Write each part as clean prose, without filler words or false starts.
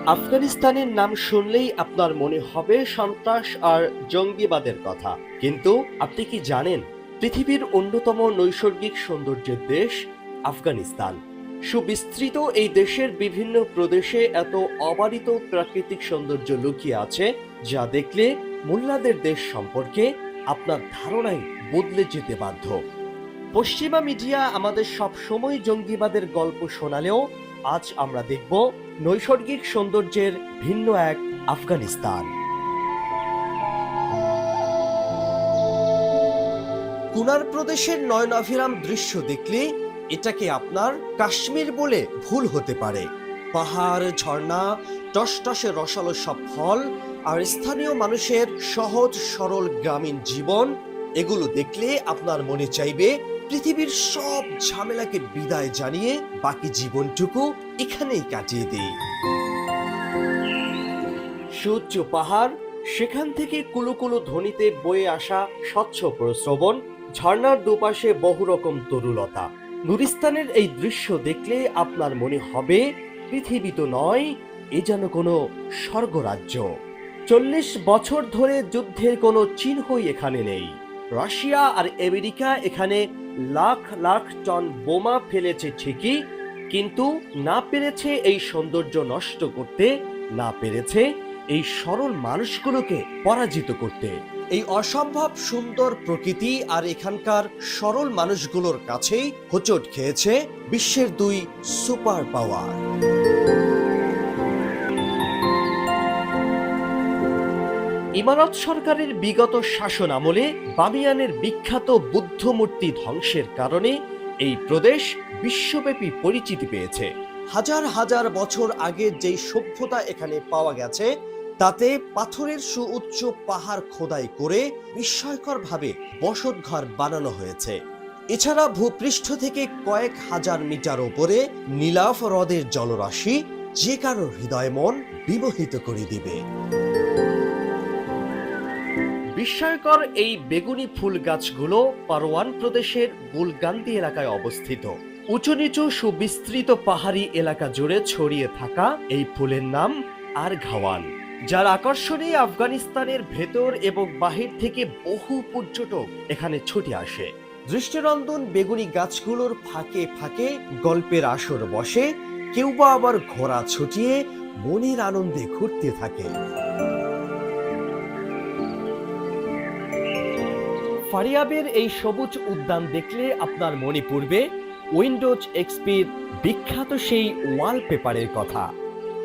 আফগানিস্তানের নাম শুনলেই আপনার মনে হবে সন্ত্রাস আর জঙ্গিবাদের কথা, কিন্তু আপনি কি জানেন পৃথিবীর অন্যতম নৈসর্গিক সৌন্দর্যের দেশ আফগানিস্তান। সুবিস্তৃত এই দেশের বিভিন্ন প্রদেশে এত অবারিত প্রাকৃতিক সৌন্দর্য লুকিয়ে আছে যা দেখলে মোল্লাদের দেশ সম্পর্কে আপনার ধারণাই বদলে যেতে বাধ্য। পশ্চিমা মিডিয়া আমাদের সব সময় জঙ্গিবাদের গল্প শোনালেও আজ আমরা দেখব নৈসর্গিক সৌন্দর্যের ভিন্ন এক আফগানিস্তান। কুনার প্রদেশের নয়নাভিরাম দৃশ্য দেখলে এটাকে আপনার কাশ্মীর বলে ভুল হতে পারে। পাহাড়, ঝর্ণা, টসটসে রসালো সব ফল আর স্থানীয় মানুষের সহজ সরল গ্রামীণ জীবন, এগুলো দেখলে আপনার মনে চাইবে পৃথিবীর সব ঝামেলাকে বিদায় জানিয়ে বাকি জীবনটুকু এখানেই কাটিয়ে দেই। সুউচ্চ পাহাড়, সেখান থেকে কুলুকুলু ধ্বনিতে বয়ে আসা স্বচ্ছ প্রস্রবণ, ঝর্ণার দুপাশে বহু রকম তরুলতা। নুরিস্তানের এই দৃশ্য দেখলে আপনার মনে হবে পৃথিবী তো নয়, এ যেন কোনো স্বর্গরাজ্য। 40 বছর ধরে যুদ্ধের কোনো চিহ্নই এখানে নেই। রাশিয়া আর আমেরিকা এখানে লাখ লাখ টন বোমা ফেলেছে ঠিকই, কিন্তু না পেরেছে এই সৌন্দর্য নষ্ট করতে, না পেরেছে এই সরল মানুষগুলোকে পরাজিত করতে। এই অসম্ভব সুন্দর প্রকৃতি আর এখানকার সরল মানুষগুলোর কাছেই হোঁচট খেয়েছে বিশ্বের দুই সুপার পাওয়ার। ইমারত সরকারের বিগত শাসন আমলে বামিয়ানের বিখ্যাত বুদ্ধ মূর্তি ধ্বংসের কারণে এই প্রদেশ বিশ্বব্যাপী পরিচিতি পেয়েছে। হাজার হাজার বছর আগে যেই সভ্যতা এখানে পাওয়া গেছে তাতে পাথরের সুউচ্চ পাহাড় খোদাই করে বিস্ময়করভাবে বসতঘর বানানো হয়েছে। এছাড়া ভূপৃষ্ঠ থেকে কয়েক হাজার মিটার উপরে নীলাভ হ্রদের জলরাশি যে কারো হৃদয় মন বিমোহিত করে দিবে। বিস্ময়কর এই বেগুনি ফুল গাছগুলো পারওয়ান প্রদেশের গুলগান্দি এলাকায় অবস্থিত। উঁচু নিচু সুবিস্তৃত পাহাড়ি এলাকা জুড়ে ছড়িয়ে থাকা এই ফুলের নাম আরঘাওয়ান, যার আকর্ষণে আফগানিস্তানের ভেতর এবং বাহির থেকে বহু পর্যটক এখানে ছুটে আসে। দৃষ্টিনন্দন বেগুনি গাছগুলোর ফাঁকে ফাঁকে গল্পের আসর বসে, কেউ বা আবার ঘোড়া ছুটিয়ে মনের আনন্দে ঘুরতে থাকে। ফারিয়াবের এই সবুজ উদ্যান দেখলে আপনার মনে পড়বে উইন্ডোজ এক্সপির বিখ্যাত সেই ওয়ালপেপারের কথা।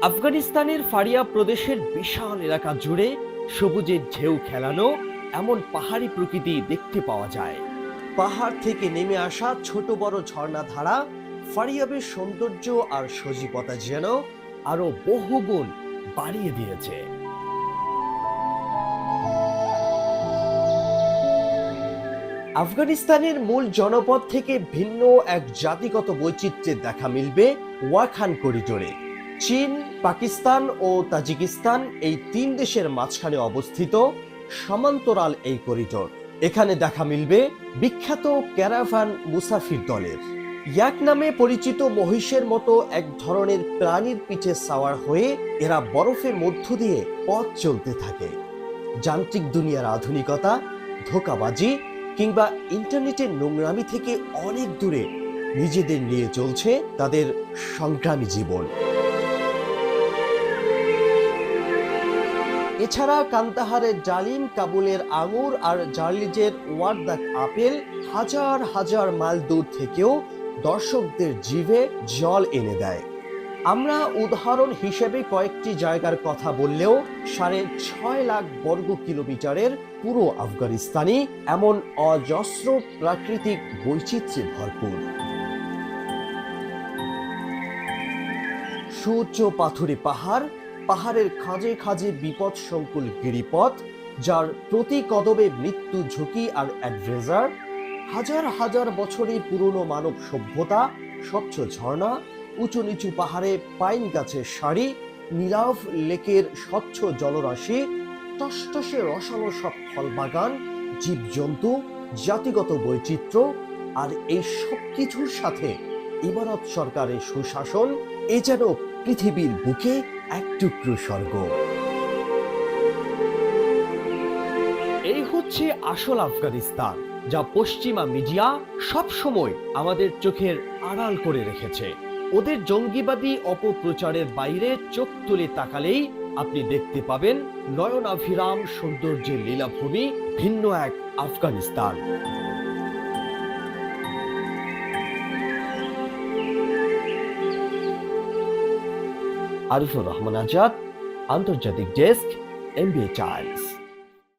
আফগানিস্তানের ফারিয়াব প্রদেশের বিশাল এলাকা জুড়ে সবুজের ঢেউ খেলানো এমন পাহাড়ি প্রকৃতি দেখতে পাওয়া যায়। পাহাড় থেকে নেমে আসা ছোট বড় ঝর্ণাধারা ফারিয়াবের সৌন্দর্য আর সজীবতা যেন আরো বহুগুণ বাড়িয়ে দিয়েছে। আফগানিস্তানের মূল জনপদ থেকে ভিন্ন এক জাতিগত বৈচিত্র্যের দেখা মিলবে ওয়াখান করিডোরে। চীন, পাকিস্তান ও তাজিকিস্তান এই তিন দেশের মাঝখানে অবস্থিত সমান্তরাল এই করিডোর। এখানে দেখা মিলবে বিখ্যাত ক্যারাভান মুসাফির দলের। ইয়াক নামে পরিচিত মহিষের মতো এক ধরনের প্রাণীর পিঠে সাওয়ার হয়ে এরা বরফের মধ্য দিয়ে পথ চলতে থাকে। যান্ত্রিক দুনিয়ার আধুনিকতা, ধোঁকাবাজি কিংবা ইন্টারনেটের নোংরামি থেকে অনেক দূরে নিজেদের নিয়ে চলছে তাদের সংগ্রামী জীবন। এছাড়া কান্দাহারের ডালিম, কাবুলের আঙুর আর জার্লিজের ওয়ারদাক আপেল হাজার হাজার মাইল দূর থেকেও দর্শকদের জিভে জল এনে দেয়। আমরা উদাহরণ হিসেবে কয়েকটি জায়গার কথা বললেও 6.5 লাখ বর্গ কিলোমিটারের পুরো আফগানিস্তানই এমন অজস্র প্রাকৃতিক বৈচিত্র্যে ভরপুর। সুউচ্চ পাথুরে পাহাড়, পাহাড়ের খাঁজে খাঁজে বিপদ সংকুল গিরিপথ, যার প্রতি কদমে মৃত্যু ঝুঁকি আর অ্যাডভেঞ্চার, হাজার হাজার বছরের পুরনো মানব সভ্যতা, স্বচ্ছ ঝর্ণা, উঁচু নিচু পাহাড়ে পাইন গাছের সারি, নীলাভ লেকের স্বচ্ছ জলরাশি, টসটসে রসালো সব ফলবাগান, জীবজন্তু, জাতিগত বৈচিত্র্য, আর এই সব কিছুর সাথে ইমারত সরকারের সুশাসন, এ যেন পৃথিবীর বুকে এক টুকরো স্বর্গ। এই হচ্ছে আসল আফগানিস্তান, যা পশ্চিমা মিডিয়া সব সময় আমাদের চোখের আড়াল করে রেখেছে। ওদের জঙ্গিবাদী অপপ্রচারের বাইরে চোখ তুলে তাকালেই আপনি দেখতে পাবেন নয়নাভিরাম সৌন্দর্যের লীলাভূমি, ভিন্ন এক আফগানিস্তান। আরিফুর রহমান আজাদ, আন্তর্জাতিক ডেস্ক, এমবিএ টাইমস।